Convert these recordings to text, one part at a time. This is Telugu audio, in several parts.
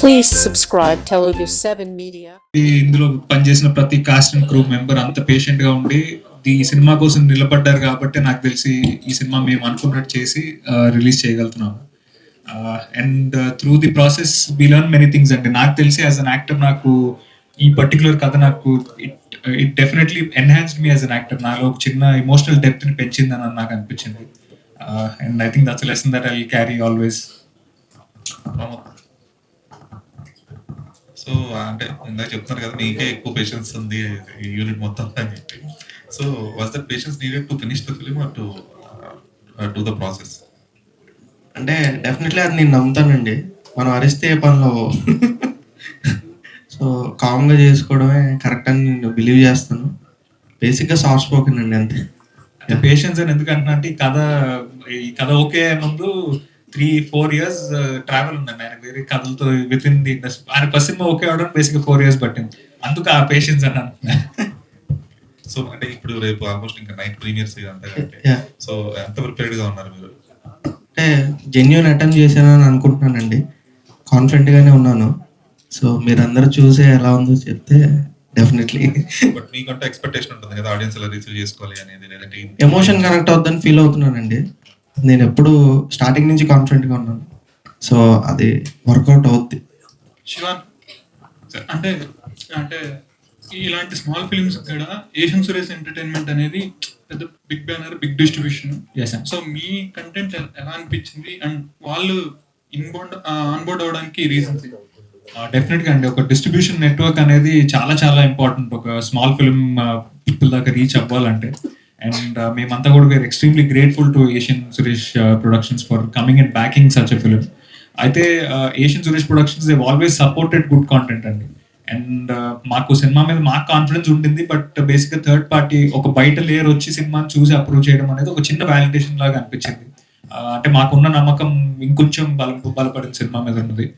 Please subscribe Telugu 7 Media. ఇందులో పనిచేసిన ప్రతి కాస్ట్ అండ్ క్రూ మెంబర్ అంత పేషెంట్ గా ఉండి ఈ సినిమా కోసం నిలబడ్డారు కాబట్టి నాకు తెలిసి ఈ సినిమా మేము అనుకున్నట్టు చేసి రిలీజ్ చేయగలుగుతున్నాము. And through the process we learn many things అండి. నాకు తెలిసి యాజ్ అన్ యాక్టర్ నాకు ఈ పర్టికులర్ కథ నాకు it definitely enhanced me as an actor. నాలో ఒక చిన్న ఎమోషనల్ డెప్త్ ని పెంచిందని నాకు అనిపించింది. And I think that's lesson that I will carry always. So అంటే ఇందాక చెప్తున్నారు కదా మీకే ఎక్కువ పేషెన్స్ ఉంది ఈ యూనిట్ మొత్తం అని చెప్పి. So was that patience needed to finish the film or to do the process? అంటే డెఫినెట్లీ అది నేను నమ్ముతానండి. మనం అరిస్తే ఏ పనిలో సో కామ్గా చేసుకోవడమే కరెక్ట్ అని నేను బిలీవ్ చేస్తాను. బేసిక్గా సాఫ్ట్ స్పోకెన్ అండి అంతే. పేషెన్స్ అని ఎందుకంటున్నా అంటే ఈ కథ ఓకే ముందు 3-4 years ట్రావెల్ ఉందండి ఆయన వేరే కథలతో విత్ ఇన్ ది ఇండస్ట్రీ. ఆయన ఫస్ట్ సినిమా ఓకే అవడం బేసిక్ 4 years పట్టింది. అందుకు ఆ పేషెన్స్ అన్నాను. సో అంటే ఇప్పుడు రేపు ఆల్మోస్ట్ ఇంకా నైట్ ప్రీమియర్స్ ఇదంతా కాబట్టి సో ఎంత ప్రిపేర్డ్ గా ఉన్నారు మీరు? అంటే జెన్యూన్ అటెంప్ట్ చేశానని అనుకుంటున్నానండి. కాన్ఫిడెంట్గానే ఉన్నాను. సో మీరందరూ చూసే ఎలా ఉందో చెప్తే డెఫినెట్లీ. బట్ మీకంటే ఎక్స్పెక్టేషన్ ఉంటుంది కదా ఆడియన్స్ ఎలా రిసీవ్ చేసుకోవాలి అనేది, లేదంటే ఎమోషన్ కనెక్ట్ అవుద్దని ఫీల్ అవుతున్నానండి. నేను ఎప్పుడు స్టార్టింగ్ నుంచి కాన్ఫిడెంట్గా ఉన్నాను. సో అది వర్కౌట్ అవుద్ది. శివాన్ అంటే అంటే ఇలాంటి స్మాల్ ఫిల్మ్స్ కూడా ఏషియన్ సురేష్ ఎంటర్టైన్మెంట్ అనేది పెద్ద big banner, big distribution. So మీ కంటెంట్ ఎలా అనిపించింది అండ్ వాళ్ళు ఆన్బోర్డ్ అవడానికి రీజన్స్? డెఫినెట్ గా అండి, ఒక డిస్ట్రిబ్యూషన్ నెట్వర్క్ అనేది చాలా చాలా ఇంపార్టెంట్ ఒక స్మాల్ ఫిల్మ్ పీపుల్ దాకా రీచ్ అవ్వాలంటే. అండ్ మేమంతా కూడా were extremely grateful to Asian Suresh Productions for coming and backing such a film. అయితే Asian Suresh Productions they always supported good content అండి. అండ్ మాకు సినిమా మీద మాకు కాన్ఫిడెన్స్ ఉంటుంది. బట్ బేసిక్గా థర్డ్ పార్టీ ఒక బయట లేయర్ వచ్చి సినిమాని చూసి అప్రూవ్ చేయడం అనేది ఒక చిన్న వ్యాలిడేషన్ లాగా అనిపించింది. అంటే మాకున్న నమ్మకం ఇంకొంచెం బలపడింది సినిమా మీద ఉన్నది.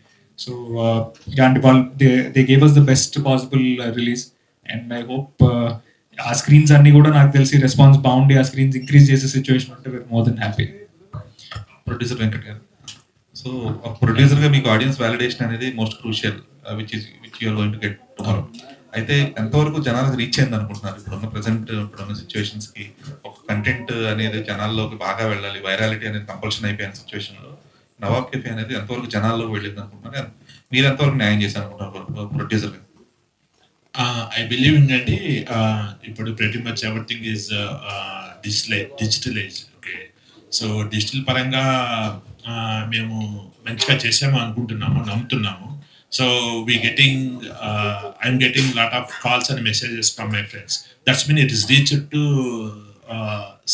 సో ఇలాంటి వాళ్ళు they gave us the best possible release. And I hope ఆ స్క్రీన్స్ అన్ని కూడా నాకు తెలిసి రెస్పాన్స్ బాగుండి ఆ స్క్రీన్స్ ఇంక్రీజ్ చేసే సిచ్యువేషన్ ఉంటే we're more than happy. Producer Venkat గారు, సో ప్రొడ్యూసర్ గా మీకు ఆడియన్స్ వాలిడేషన్ అనేది most crucial which you are going to get tomorrow. అయితే ఎంతవరకు జనాలకు రీచ్ అయింది అనుకుంటున్నారు? ఇప్పుడున్న సిచ్యువేషన్స్ కి ఒక కంటెంట్ అనేది జనాల్లోకి బాగా వెళ్ళాలి, వైరాలిటీ అనేది కంపల్షన్ అయిపోయిన సిచ్యువేషన్ లో నవాబ్ కేఫీ అనేది ఎంతవరకు జనాల్లోకి వెళ్ళింది అనుకుంటున్నారు? మీరు ఎంతవరకు న్యాయం చేశారు అనుకుంటున్నారు ప్రొడ్యూసర్ గా? I believe in అండి ఇప్పుడు pretty much everything is digitalized. Okay, so digital పరంగా మేము మంచిగా చేసాము అనుకుంటున్నాము, నమ్ముతున్నాము. So I'm getting lot of calls and messages from my friends. That's mean it is reach to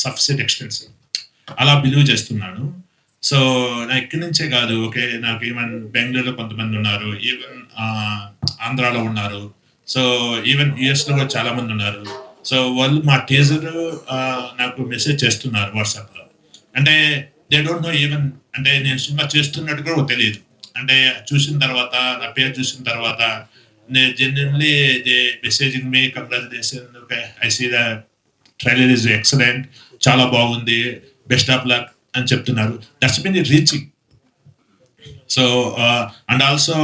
sufficient extensive అలా బిలీవ్ చేస్తున్నాను. సో నా ఇక్కడి నుంచే కాదు, ఓకే, నాకు ఈవెన్ బెంగళూరులో కొంతమంది ఉన్నారు, ఈవెన్ ఆంధ్రాలో ఉన్నారు, సో ఈవెన్ యుఎస్లో కూడా చాలా మంది ఉన్నారు. సో వాళ్ళు మా టీజర్ నాకు మెసేజ్ చేస్తున్నారు వాట్సాప్లో. అంటే దే డోంట్ నో ఈవెన్ అంటే నేను సినిమా చేస్తున్నట్టు కూడా తెలియదు. అంటే చూసిన తర్వాత నా పేరు చూసిన తర్వాత నేను genuinely they messaging me congratulation, okay, I see the trailer is excellent, చాలా బాగుంది, బెస్ట్ ఆఫ్ లక్ అని చెప్తున్నారు. That's mean it reaching. So and also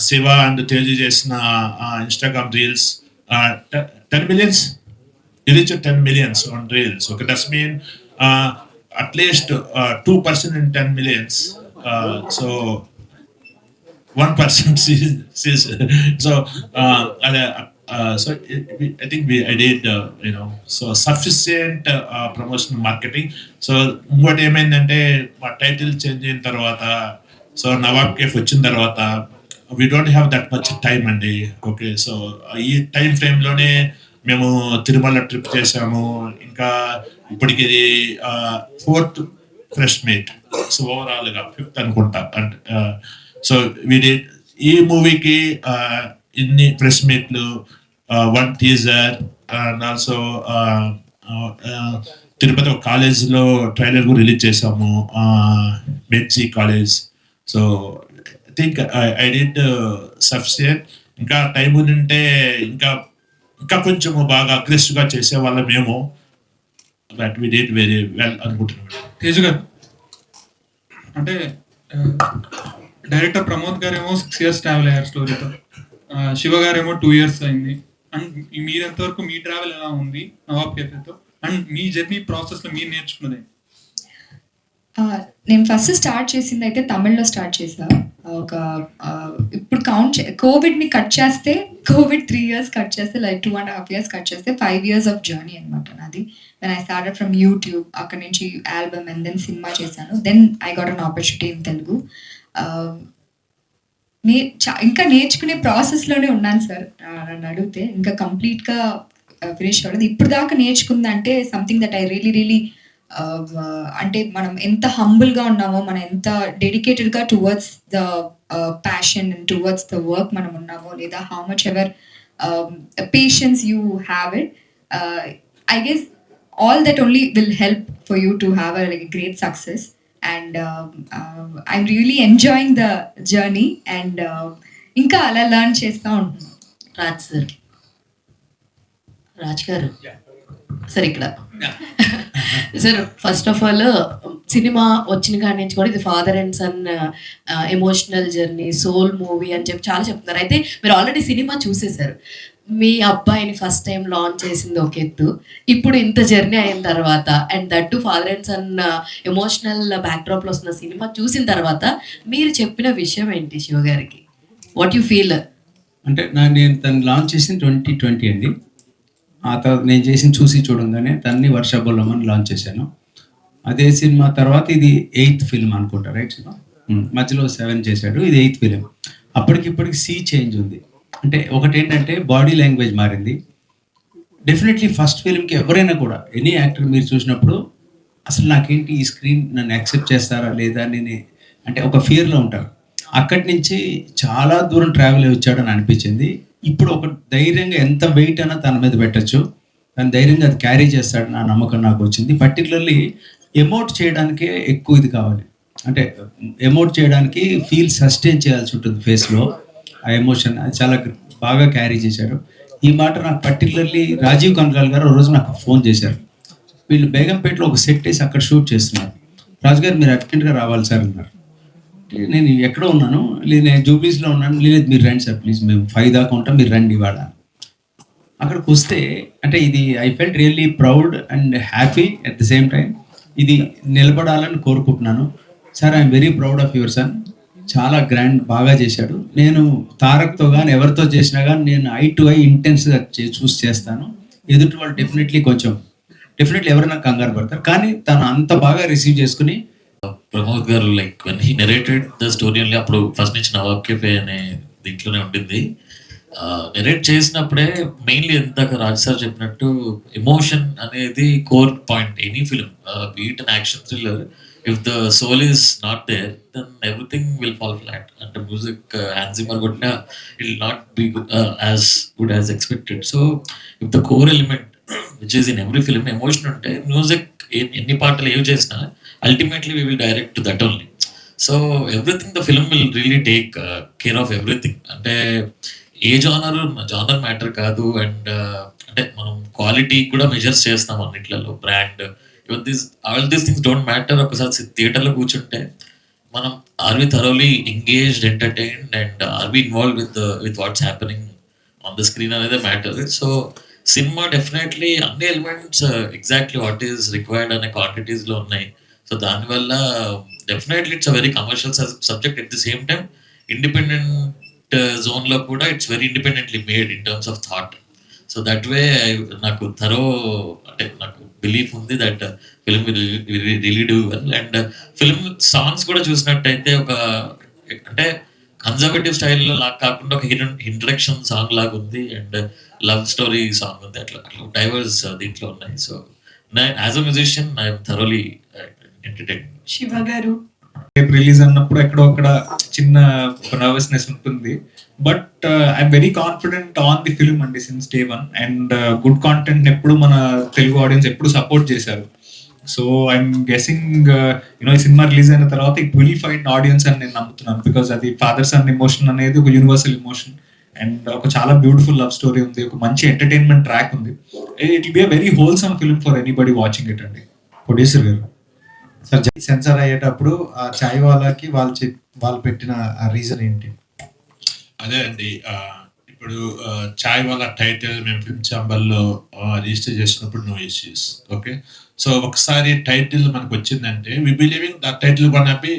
Shiva and Teju చేసిన Instagram reels 10 millions, you reach 10 millions on reels. Okay, that's mean at least 2% in 10 millions. So 1% sees. So so I think I did so sufficient promotional marketing. So what ఏమైందంటే మా టైటిల్ చేంజ్ అయిన తర్వాత, సో నవాబ్ కేఫ్ వచ్చిన తర్వాత we don't have that much time అండి. ఓకే, సో ఈ టైం ఫ్రేమ్లోనే మేము తిరుమల ట్రిప్ చేసాము. ఇంకా ఇప్పటికి ఇది 4th ఫ్రెష్ మీట్, సో ఓవరాల్గా 5th అనుకుంటా. అండ్ సో ఈ మూవీకి ఇన్ని ప్రెస్ మీట్లు, 1 టీజర్, అండ్ ఆల్సో తిరుపతి ఒక కాలేజ్లో ట్రైలర్ కూడా రిలీజ్ చేసాము, బెడ్జీ college. So think I did sufficient. ఇంకా టైం ఉంటే ఇంకా కొంచెం బాగా అగ్రెసివ్గా చేసేవాళ్ళం మేము. But we did very well అనుకుంటున్నాను. తేజు గారు అంటే డైరెక్టర్ ప్రమోద్ గారేమో 6 years ట్రావెల్ అయ్యారు స్టోరీతో, శివ గారేమో 2 years అయింది. అండ్ మీరెంతవరకు మీ ట్రావెల్ ఎలా ఉంది నవాబ్ కేఫేతో, అండ్ మీ జర్నీ ప్రాసెస్లో మీరు నేర్చుకున్నది? నేను ఫస్ట్ స్టార్ట్ చేసింది అయితే తమిళ్లో స్టార్ట్ చేసా. ఒక ఇప్పుడు కోవిడ్ని కట్ చేస్తే, కోవిడ్ 3 years కట్ చేస్తే, లైక్ 2.5 years కట్ చేస్తే 5 years ఆఫ్ జర్నీ అనమాట నాది. When I started from YouTube, అక్కడ నుంచి ఆల్బమ్ అండ్ దెన్ సినిమా చేశాను. Then I got an opportunity in Telugu. ఇంకా నేర్చుకునే ప్రాసెస్లోనే ఉన్నాను సార్. నన్ను అడిగితే ఇంకా కంప్లీట్గా ఫినిష్ అవ్వలేదు. ఇప్పుడు దాకా నేర్చుకుందంటే సంథింగ్ దట్ ఐ రియలీ అంటే మనం ఎంత హంబుల్గా ఉన్నామో, మనం ఎంత డెడికేటెడ్గా towards the passion and towards the work మనం ఉన్నామో, లేదా how much ever patience you have it, I guess all that only will help for you to have a great success. And I'm really enjoying the journey, and ఇంకా అలా లర్న్ చేస్తూ ఉంటున్నాను. రాజ్ గారు సార్ ఇక్కడ sir, first of all cinema వచ్చిన కాడి నుంచి కూడా ఇది father and son emotional journey, soul movie అని చెప్పి చాలా చెప్తున్నారు. అయితే మీరు ఆల్రెడీ సినిమా చూసేశారు. మీ అబ్బాయిని ఫస్ట్ టైం లాంచ్ చేసింది ఒక ఎత్తు, ఇప్పుడు ఇంత జర్నీ అయిన తర్వాత and that father and son emotional బ్యాక్డ్రాప్లో వస్తున్న సినిమా చూసిన తర్వాత మీరు చెప్పిన విషయం ఏంటి శివ గారికి? What you feel? అంటే నేను తను లాంచ్ చేసింది 2020 అండి. ఆ తర్వాత నేను చేసిన చూసి చూడంగానే తన్ని వర్షబుల్లమని లాంచ్ చేశాను. అదే సినిమా తర్వాత ఇది 8th ఫిల్మ్ అనుకుంటా, రైట్ సినిమా? మధ్యలో 7 చేశాడు, ఇది 8th ఫిలిం. అప్పటికిప్పటికి సీ చేంజ్ ఉంది. అంటే ఒకటి ఏంటంటే బాడీ లాంగ్వేజ్ మారింది. డెఫినెట్లీ ఫస్ట్ ఫిలింకి ఎవరైనా కూడా ఎనీ యాక్టర్ మీరు చూసినప్పుడు అసలు నాకేంటి ఈ స్క్రీన్ నన్ను యాక్సెప్ట్ చేస్తారా లేదా నేను అంటే ఒక ఫియర్లో ఉంటారు. అక్కడి నుంచి చాలా దూరం ట్రావెల్ అయ్యి వచ్చాడని అనిపించింది. ఇప్పుడు ఒక ధైర్యంగా ఎంత వెయిట్ అయినా తన మీద పెట్టచ్చు, తను ధైర్యంగా అది క్యారీ చేస్తాడు నా నమ్మకం నాకు వచ్చింది. పర్టికులర్లీ ఎమోట్ చేయడానికే ఎక్కువ ఇది కావాలి. అంటే ఎమోట్ చేయడానికి ఫీల్ సస్టైన్ చేయాల్సి ఉంటుంది ఫేస్లో, ఆ ఎమోషన్ అది చాలా బాగా క్యారీ చేశారు. ఈ మాట నాకు పర్టికులర్లీ రాజీవ్ కనకాల్ గారు రోజు నాకు ఫోన్ చేశారు. వీళ్ళు బేగంపేటలో ఒక సెట్ వేసి అక్కడ షూట్ చేస్తున్నారు. రాజు గారు మీరు అర్జెంట్గా రావాలి సార్ అన్నారు. నేను ఎక్కడో ఉన్నాను, లేదు నేను జూబ్లీస్లో ఉన్నాను, లేదు మీరు రండి సార్ ప్లీజ్, మేము 5 దాకా ఉంటాం, మీరు రండి ఇవాళ. అక్కడికి వస్తే అంటే ఇది I felt really proud and happy at the same time. ఇది నిలబడాలని కోరుకుంటున్నాను. Sir I'm very proud of your son. చాలా గ్రాండ్ బాగా చేశాడు. నేను తారక్తో కానీ ఎవరితో చేసినా కానీ నేను ఐ టు ఐ ఇంటెన్స్గా చూస్ చేస్తాను. ఎదుటి వాళ్ళు డెఫినెట్లీ ఎవరైనా కంగారు పడతారు, కానీ తను అంత బాగా రిసీవ్ చేసుకుని ప్రమోద్ గారు like when he narrated the story only, అప్పుడు ఫస్ట్ నుంచి నవాబ్ కేఫే అనే దీంట్లోనే ఉండింది. నెరేట్ చేసినప్పుడే మెయిన్లీ ఇందాక రాజ్ సార్ చెప్పినట్టు ఎమోషన్ అనేది core point any film, beat and action thriller. If the soul is not there then everything will fall flat. అంటే మ్యూజిక్ హ్యాన్స్ జిమ్మర్ కొట్టినా it will not be as good as expected. So if the core element which is in every film emotion ఉంటే మ్యూజిక్ ఎన్ని పాటలు ఏవి చేసినా ultimately we will direct to that only. So everything the film will really take care of everything. అంటే ఏ జానర్ మ్యాటర్ కాదు. అండ్ అంటే మనం క్వాలిటీ కూడా మెజర్స్ చేస్తాం అన్నిట్లలో, brand all these things don't matter. ఒకసారి థియేటర్లో కూర్చుంటే మనం are we thoroughly engaged, entertained and are we involve with what's happening on the screen అనేది మ్యాటర్. సో సినిమా డెఫినెట్లీ అన్ని elements exactly what is required అనే క్వాంటిటీస్లో ఉన్నాయి. సో దానివల్ల definitely it's a very commercial subject. At the same time independent జోన్లో కూడా it's very independently made in terms of thought. So that way నాకు అంటే నాకు బిలీఫ్ ఉంది that film really do well. And film songs కూడా చూసినట్టయితే ఒక అంటే కన్జర్వేటివ్ స్టైల్లో లాగా కాకుండా ఒక ఇంట్రడక్షన్ సాంగ్ లాగా ఉంది, అండ్ లవ్ స్టోరీ సాంగ్ ఉంది, అట్లా డైవర్స్ దీంట్లో ఉన్నాయి. So as a musician I'm thoroughly entertained. Shiva గారు రేపు రిలీజ్ అన్నప్పుడు ఎక్కడో అక్కడ చిన్న ఒక నర్వస్నెస్ ఉంటుంది, but I'm very confident on the film అండి since day 1. And good content ఎప్పుడు మన తెలుగు ఆడియన్స్ ఎప్పుడు సపోర్ట్ చేశారు. సో ఐఎమ్ గెసింగ్ ఈ సినిమా రిలీజ్ అయిన తర్వాత ఇట్ విల్ ఫైండ్ ఆడియన్స్ అని నేను నమ్ముతున్నాను. బికాస్ అది ఫాదర్ సన్ ఎమోషన్ అనేది ఒక యూనివర్సల్ ఎమోషన్, అండ్ ఒక చాలా బ్యూటిఫుల్ లవ్ స్టోరీ ఉంది, ఒక మంచి ఎంటర్టైన్మెంట్ ట్రాక్ ఉంది. It will be a very wholesome film for anybody watching it అండి. ప్రొడ్యూసర్ గారు సార్ సెన్సార్ అయ్యేటప్పుడు ఆ చాయ్ వాళ్ళకి వాళ్ళు పెట్టిన ఆ రీజన్ ఏంటి? అదే అండి ఇప్పుడు చాయ్ వాళ్ళ టైటిల్ మేము ఫిల్మ్ ఛాంబర్లో రిజిస్టర్ చేసినప్పుడు నో ఇష్యూస్. ఓకే, సో ఒకసారి టైటిల్ మనకు వచ్చిందంటే we believing the title want be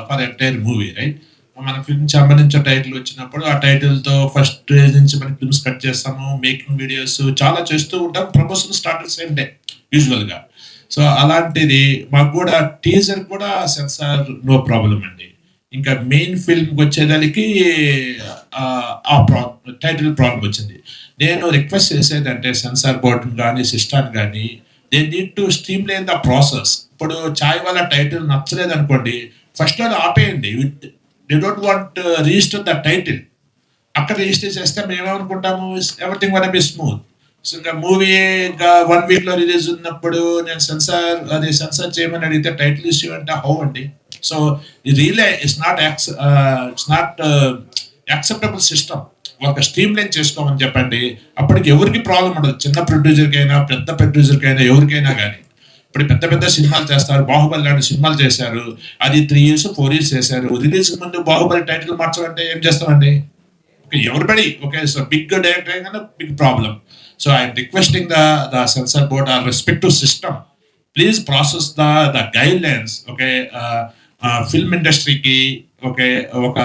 for entire movie, right? మన ఫిల్మ్ ఛాంబర్ నుంచి టైటిల్ వచ్చినప్పుడు ఆ టైటిల్తో ఫస్ట్ నుంచి మనం ఫిల్మ్స్ కట్ చేస్తాము, మేకింగ్ వీడియోస్ చాలా చేస్తూ ఉంటాం, ప్రమోషన్ స్టార్ట్ సేమ్ డే యూజువల్గా. సో అలాంటిది మాకు కూడా టీజర్ కూడా సెన్సార్ నో ప్రాబ్లం అండి. ఇంకా మెయిన్ ఫిల్మ్కి వచ్చేదానికి టైటిల్ ప్రాబ్లం వచ్చింది. నేను రిక్వెస్ట్ చేసేదంటే సెన్సార్ బోర్డుని కానీ సిస్టాన్ని కానీ they need to streamline the process. ఇప్పుడు చాయ్ వాళ్ళ టైటిల్ నచ్చలేదు అనుకోండి, ఫస్ట్ అది ఆపేయండి. They don't want register the title. అక్కడ రిజిస్టర్ చేస్తే మేమేమనుకుంటాము, everything want be smooth. So ఇంకా మూవీ ఇంకా 1 వీక్లో రిలీజ్ ఉన్నప్పుడు నేను సెన్సార్ చేయమని అడిగితే టైటిల్ ఇష్యూ అంటే హౌ అండి? So really it's not acceptable system. ఒక స్ట్రీమ్ లైన్ చేసుకోమని చెప్పండి, అప్పటికి ఎవరికి ప్రాబ్లం ఉండదు. చిన్న ప్రొడ్యూసర్కైనా పెద్ద ప్రొడ్యూసర్కైనా ఎవరికైనా కానీ. ఇప్పుడు పెద్ద పెద్ద సినిమాలు చేస్తారు, బాహుబలి లాంటి సినిమాలు చేశారు, అది 3 years 4 years చేశారు. రిలీజ్ ముందు బాహుబలి టైటిల్ మార్చాలంటే ఏం చేస్తామండి? Everybody okay, so big director అయినా big problem. So I'm requesting the censor board or respective system, please process the guidelines. Okay, film ఇండస్ట్రీకి ఓకే ఒక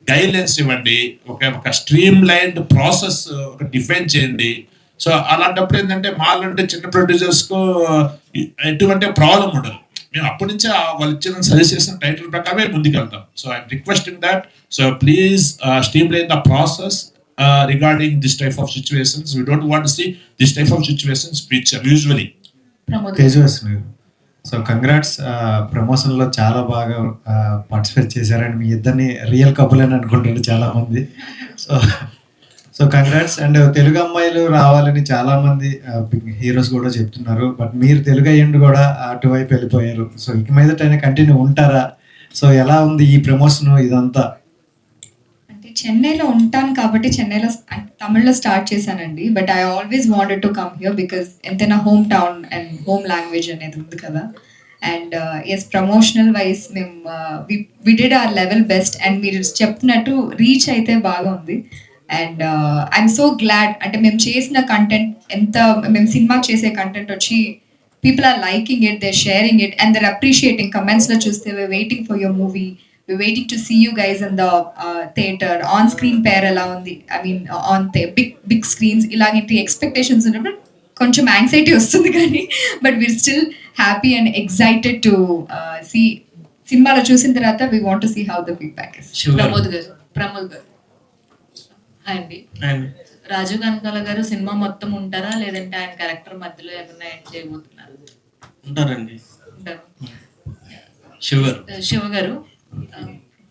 గైడ్ లైన్స్ ఇవ్వండి. ఓకే, ఒక స్ట్రీమ్ లైన్డ్ ప్రాసెస్ ఒక డిఫైన్ చేయండి. సో అలాంటప్పుడు ఏంటంటే మాలంటే చిన్న ప్రొడ్యూసర్స్కు ఎటువంటి ప్రాబ్లం ఉండదు. మేము అప్పటి నుంచే వాళ్ళు ఇచ్చిన సజెస్ట్ చేసిన టైటిల్ ప్రకారమే ముందుకెళ్తాం. So I'm requesting that. So please streamline the process regarding this type of situations. We don't want to see this type of situations picture usually. Tejaswi, so congrats, ప్రమోషన్లో చాలా బాగా పార్టిసిపేట్ చేశారండి. మీ ఇద్దరిని రియల్ కపుల్ అని అనుకుంటారు చాలా మంది. So congrats. అండ్ తెలుగు అమ్మాయిలు రావాలని చాలా మంది హీరోస్ కూడా చెప్తున్నారు, బట్ మీరు తెలుగు అయ్యండి కూడా అటువైపు వెళ్ళిపోయారు. సో ఇక మీదటైనా కంటిన్యూ ఉంటారా? సో ఎలా ఉంది ఈ ప్రమోషన్ ఇదంతా? అంటే చెన్నైలో ఉంటాను కాబట్టి చెన్నైలో తమిళ్లో స్టార్ట్ చేశానండి. But I always wanted to come here because ఎంతైనా home town and home language అనేది ఉంది కదా. అండ్ ఎస్, ప్రమోషనల్ వైజ్ మేము we did our level best. And మీరు చెప్తున్నట్టు రీచ్ అయితే బాగా ఉంది. అండ్ ఐఎమ్ సో గ్లాడ్, అంటే మేము చేసిన కంటెంట్ మేము సినిమా చేసే కంటెంట్ వచ్చి people are liking it, they sharing it and they're appreciating. కమెంట్స్లో చూస్తే we waiting for your movie, we waiting to see you guys in the theatre. On screen pair ఎలా ఉంది, I mean on big screens, ఇలాంటి ఎక్స్పెక్టేషన్స్ ఉన్నప్పుడు కొంచెం యాంగ్జైటీ వస్తుంది కానీ but we're still happy and excited to see. సినిమాలో చూసిన తర్వాత we want to see how the feedback is. Pramod గారు అండి, రాజు కనకాల గారు సినిమా మొత్తం ఉంటారా లేదంటే ఆయన క్యారెక్టర్ మధ్యలో ఏమైనా యాడ్ చేయబోతున్నారు? ఉంటారండి. శివ గారు,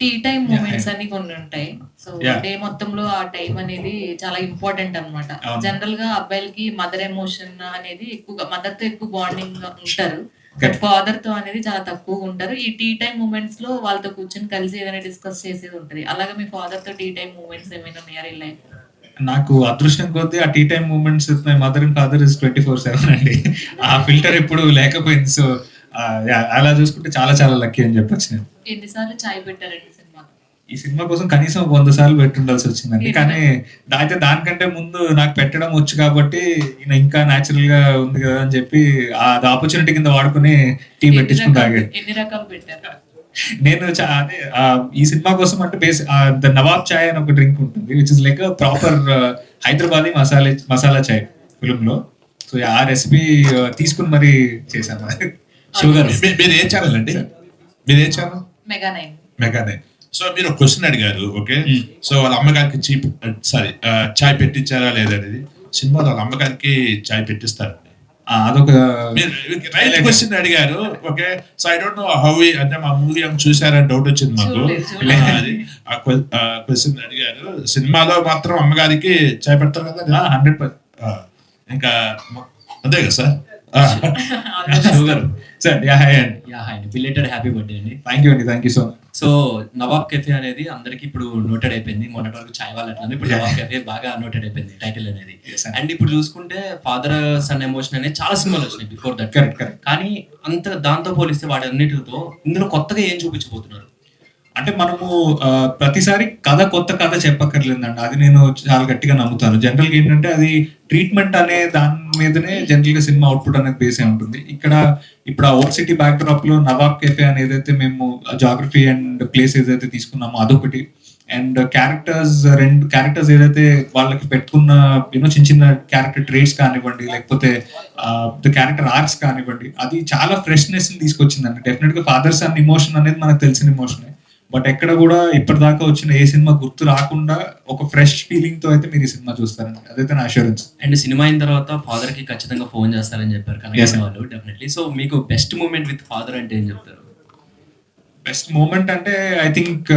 టీ టైం మూమెంట్స్ అన్ని కొన్ని ఉంటాయి. సో డే మొత్తంలో ఆ టైం అనేది చాలా ఇంపార్టెంట్ అన్నమాట. జనరల్ గా అబ్బాయిలకి మదర్ ఎమోషన్ అనేది ఎక్కువగా, మదర్ తో ఎక్కువ బాండింగ్ ఉంటారు, బట్ ఫాదర్ తో అనేది చాలా తక్కువగా ఉంటారు. ఈ టీ టైం మూమెంట్స్ లో వాళ్ళతో కూర్చొని కలిసి ఏదైనా డిస్కస్ చేసేది ఉంటుంది. అలాగే మీ ఫాదర్ తో టీ టైం మూమెంట్స్ ఏమైనా ఉన్నాయా రియల్ లైఫ్? నాకు అదృష్టం కొద్దీ ఆ tea time moments my mother and father is 24/7 అండి. ఆ ఫిల్టర్ ఎప్పుడు లేకపోయింది. సో అలా చూసుకుంటే చాలా చాలా లక్కీ అని చెప్పొచ్చు. నేను ఎన్నిసార్లు చాయ్ పెట్టారండి ఈ సినిమా కోసం కనీసం 100 సార్లు పెట్టుండాల్సి వచ్చిందండి. కానీ అయితే దానికంటే ముందు నాకు పెట్టడం వచ్చు కాబట్టి ఈయన ఇంకా న్యాచురల్ గా ఉంది కదా అని చెప్పి అది ఆపర్చునిటీ కింద వాడుకుని టీ పెట్టించుకుని తాగాడు. ఎన్ని రకాలు పెట్టారు? నేను అదే ఈ సినిమా కోసం అంటే ద నవాబ్ చాయ్ అని ఒక డ్రింక్ ఉంటుంది, which is like proper Hyderabadi masala chai film లో. సో ఆ రెసిపీ తీసుకుని మరి చేశాను. షుగర్. మీరు ఏ ఛానల్ అండి? మీరు ఏ ఛానల్? మెగా9. సో మీరు ఒక క్వశ్చన్ అడిగారు. ఓకే, సో వాళ్ళ అమ్మగారికి చాయ్ పెట్టించారా లేదనేది. సినిమాలో వాళ్ళ అమ్మగారికి చాయ్ పెట్టిస్తారు. అదొక రైట్ క్వశ్చన్ అడిగారు. Okay, so I don't know how అంటే మా మూవీ ఏమైనా చూసారని డౌట్ వచ్చింది మాకు. అది ఆ క్వశ్చన్ అడిగారు. సినిమాలో మాత్రం అమ్మగారికి చాయ్ పెడతారు కదా 100%. ఇంకా అంతే కదా sir. Sugar sir yeah hi అండి. యా హాయ్ అండి, బిలేటెడ్ హ్యాపీ బర్త్డే అండి. థ్యాంక్ యూ అండి, thank you so much. So Nawab cafe అనేది అందరికి ఇప్పుడు నోటెడ్ అయిపోయింది. మొన్నటి వరకు చాయ్ వాళ్ళు అట్లా ఇప్పుడు నవాబ్ కెఫే బాగా నోటెడ్ అయిపోయింది టైటిల్ అనేది. అండ్ ఇప్పుడు చూసుకుంటే ఫాదర్ సన్ ఎమోషన్ అనేది చాలా సినిమాలు వచ్చినాయి బిఫోర్ దట్. కరెక్ట్. కానీ అంత దాంతో పోలిస్తే వాటన్నిటితో ఇందులో కొత్తగా ఏం చూపించబోతున్నారు? అంటే మనము ప్రతిసారి కొత్త కథ చెప్పక్కర్లేదండి, అది నేను చాలా గట్టిగా నమ్ముతాను. జనరల్గా ఏంటంటే అది ట్రీట్మెంట్ అనే దాని మీదనే జనరల్గా సినిమా అవుట్పుట్ అనేది బేస్ అయి ఉంటుంది. ఇప్పుడు ఆ ఓల్డ్ సిటీ బ్యాక్ డ్రాప్ లో నవాబ్ కెఫే అని ఏదైతే మేము జాగ్రఫీ అండ్ ప్లేస్ ఏదైతే తీసుకున్నామో అదొకటి, అండ్ రెండు క్యారెక్టర్స్ ఏదైతే వాళ్ళకి పెట్టుకున్న చిన్న చిన్న క్యారెక్టర్ ట్రేట్స్ కానివ్వండి, లేకపోతే ద క్యారెక్టర్ ఆర్క్స్ కానివ్వండి, అది చాలా ఫ్రెష్నెస్ తీసుకొచ్చిందండి. డెఫినెట్ గా ఫాదర్ సన్ ఇమోషన్ అనేది మనకు తెలిసిన ఇమోషనే, బట్ ఎక్కడ కూడా ఇప్పటిదాకా వచ్చిన ఏ సినిమా గుర్తు రాకుండా ఒక ఫ్రెష్ ఫీలింగ్ తో అయితే మీరు ఈ సినిమా చూస్తారండి, అదైతే నా అష్యూరెన్స్. అండ్ సినిమా అయిన తర్వాత ఫాదర్ కి ఖచ్చితంగా ఫోన్ చేస్తారని చెప్పారు కనెక్షన్ వాళ్ళు డెఫినెట్లీ. సో మీకు బెస్ట్ మూమెంట్ విత్ ఫాదర్ అంటే ఏం చెప్తారు? బెస్ట్ మూమెంట్ అంటే ఐ థింక్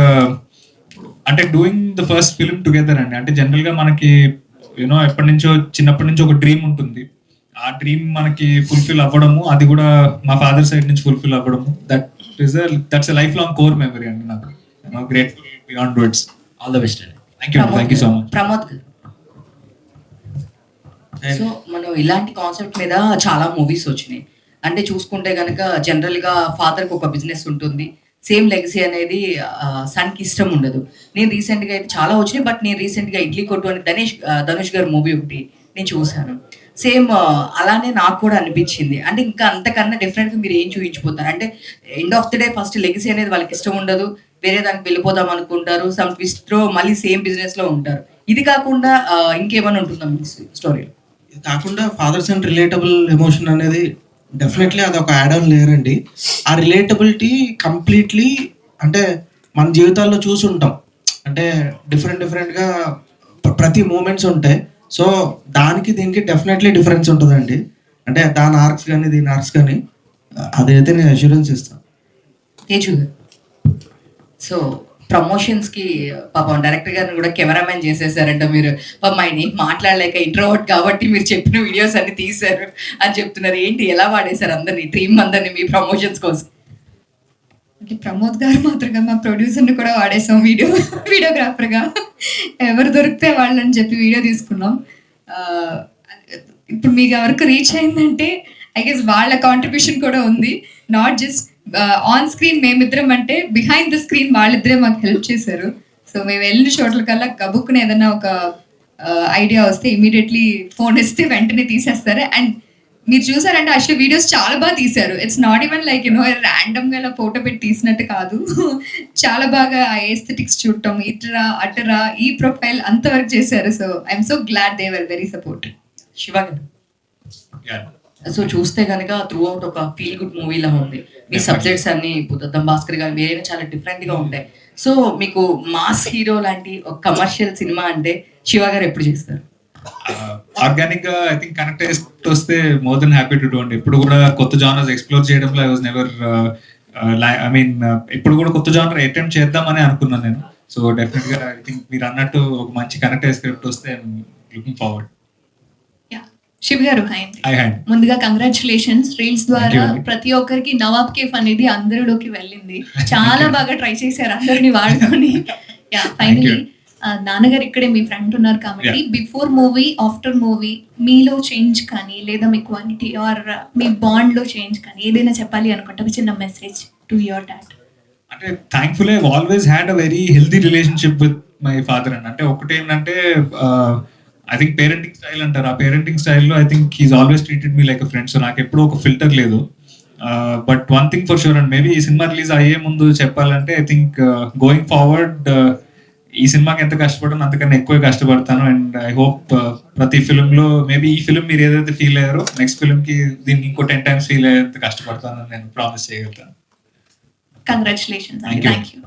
అంటే doing the first film together అండి. అంటే జనరల్ గా మనకి చిన్నప్పటి నుంచి ఒక డ్రీమ్ ఉంటుంది. ఆ డ్రీమ్ మనకి ఫుల్ఫిల్ అవ్వడము, అది కూడా మా ఫాదర్ సైడ్ నుంచి ఫుల్ఫిల్ అవ్వడము, that's life long core memory అండి నాకు. Grateful beyond words. All the best అండి. Thank you so much. Pramod గారు, సో మనం ఇలాంటి కాన్సెప్ట్ మీద చాలా మూవీస్ వచ్చినాయి. అంటే చూసుకుంటే కనుక జనరల్ గా ఫాదర్ కి ఒక బిజినెస్ ఉంటుంది, సేమ్ లెగసీ అనేది సన్ కి ఇష్టం ఉండదు. నేను రీసెంట్ గా అయితే చాలా వచ్చినాయి, బట్ నేను రీసెంట్ గా ఇడ్లీ కొట్టు అని ధనుష్ గారి మూవీ ఒకటి నేను చూశాను. సేమ్ అలానే నాకు కూడా అనిపించింది. అంటే ఇంకా అంతకన్నా డిఫరెంట్ గా మీరు ఏం చూపించిపోతారు అంటే end of the day first legacy అనేది వాళ్ళకి ఇష్టం ఉండదు, వేరే దానికి వెళ్ళిపోదాం అనుకుంటారు, సమ్ ట్విస్ట్ లో మళ్ళీ సేమ్ బిజినెస్ లో ఉంటారు. ఇది కాకుండా ఇంకేమైనా ఉంటుందా మీ స్టోరీలో? ఇది కాకుండా ఫాదర్స్ అండ్ రిలేటబుల్ ఎమోషన్ అనేది డెఫినెట్లీ అది ఒక యాడ్ ఆన్ లేయర్ అండి. ఆ రిలేటబిలిటీ కంప్లీట్లీ అంటే మన జీవితాల్లో చూసి ఉంటాం, అంటే డిఫరెంట్గా ప్రతి మూమెంట్స్ ఉంటాయి. సో దానికి దీనికి డెఫినెట్లీ డిఫరెన్స్ ఉంటుందండి. అంటే దాని ఆర్క్స్ కానీ దీని ఆర్క్స్ కానీ అదైతే నేను అష్యూరెన్స్ ఇస్తాను. తేజు గారు, సో ప్రమోషన్స్ కి పాపం డైరెక్టర్ గారిని కూడా కెమెరామెన్ చేసేసారంట మీరు. పాపం ఆయన ఏం మాట్లాడలేక ఇంట్రోవర్ట్ కాబట్టి మీరు చెప్పిన వీడియోస్ అన్ని తీశారు అని చెప్తున్నారు. ఏంటి, ఎలా వాడేశారు అందరినీ, టీమ్ అందరినీ మీ ప్రమోషన్స్ కోసం? అంటే ప్రమోద్ గారు మాత్రంగా మా ప్రొడ్యూసర్ని కూడా వాడేసాం వీడియోగ్రాఫర్గా. ఎవరు దొరికితే వాళ్ళని చెప్పి వీడియో తీసుకున్నాం. ఇప్పుడు మీకు ఎవరికి రీచ్ అయిందంటే ఐ గెస్ వాళ్ళ కాంట్రిబ్యూషన్ కూడా ఉంది. నాట్ జస్ట్ ఆన్ స్క్రీన్ మేమిద్దరం, అంటే బిహైండ్ ద స్క్రీన్ వాళ్ళిద్దరే మాకు హెల్ప్ చేశారు. సో మేము వెళ్ళిన చోట్ల కల్లా గబుక్కున ఏదైనా ఒక ఐడియా వస్తే ఇమీడియట్లీ ఫోన్ ఇస్తే వెంటనే తీసేస్తారు. అండ్ మీరు చూసారంటే యాక్చువల్లీ వీడియోస్ చాలా బాగా తీశారు. It's not even like random గా ఇలా ఫోటో పెట్టి తీసినట్టు కాదు. చాలా బాగా ఆ ఎస్థెటిక్స్ చూడటం, ఇటరా అటరా ఈ ప్రొఫైల్ అంతవరకు చేశారు. So I'm so glad they were very supportive. Shiva గారు, సో చూస్తే కనుక త్రూ అవుట్ ఒక ఫీల్ గుడ్ మూవీ లా ఉంది. మీ సబ్జెక్ట్స్ అన్ని బుద్ధం భాస్కర్ గారు వేరే చాలా డిఫరెంట్ గా ఉంటాయి. సో మీకు మాస్ హీరో లాంటి ఒక కమర్షియల్ సినిమా అంటే శివ గారు ఎప్పుడు చేస్తారు? ఆర్గానిక్ గా ఐ థింక్ కనెక్ట్ వస్తే more than happy to do అండి. ఇప్పుడు కూడా కొత్త జానర్స్ ఎక్స్ప్లోర్ చేయడంలో I was never I mean ఇప్పుడు కూడా కొత్త జానర్ అటెంప్ట్ చేద్దామని అనుకున్నాను నేను. సో డెఫినెట్ గా ఐ థింక్ మీరు అన్నట్టు ఒక మంచి కనెక్ట్ స్క్రిప్ట్ వస్తే లుకింగ్ ఫార్వర్డ్. శివ్ గారు, ముందుగా కంగ్రాచులేషన్స్. రీల్స్ ద్వారా ప్రతి ఒక్కరికి నవాబ్ కేఫ్ అనేది అందరిలోకి వెళ్ళింది. చాలా బాగా ట్రై చేశారు అందరిని వాడుకొని. ఫైనలీ నాన్నగారు ఇక్కడే మీ ఫ్రెండ్ ఉన్నారు కాబట్టి బిఫోర్ మూవీ ఆఫ్టర్ మూవీ మీలో చేంజ్ కానీ లేదా మీ క్వాలిటీ ఆర్ మీ బాండ్ లో చేంజ్ కానీ ఏదైనా చెప్పాలి అనుకుంటే చిన్న మెసేజ్ టు యువర్ డాడ్. అంటే thankfully I always had a very healthy relationship with my father అండి. అంటే ఒకటేంటంటే ఐ థింక్ పేరెంటింగ్ స్టైల్ అంటారు, ఆ పేరెంటింగ్ స్టైల్లో I think he's always treated me like a friend. So నాకు ఎప్పుడూ ఒక ఫిల్టర్ లేదు. But one thing for sure and maybe ఈ సినిమా రిలీజ్ అయ్యే ముందు చెప్పాలంటే ఐ థింక్ గోయింగ్ ఫార్వర్డ్ ఈ సినిమాకి ఎంత కష్టపడను అంతకన్నా ఎక్కువ కష్టపడతాను. అండ్ ఐ హోప్ ప్రతి ఫిల్మ్ లో మేబీ ఈ ఫిల్మ్ మీరు ఏదైతే ఫీల్ అయ్యారో నెక్స్ట్ ఫిల్మ్ కి దీన్ని ఇంకో 10 times ఫీల్ అయ్యేంత కష్టపడతానని నేను ప్రామిస్ చేయగలుగుతాను. కంగ్రాచులేషన్స్. Thank you.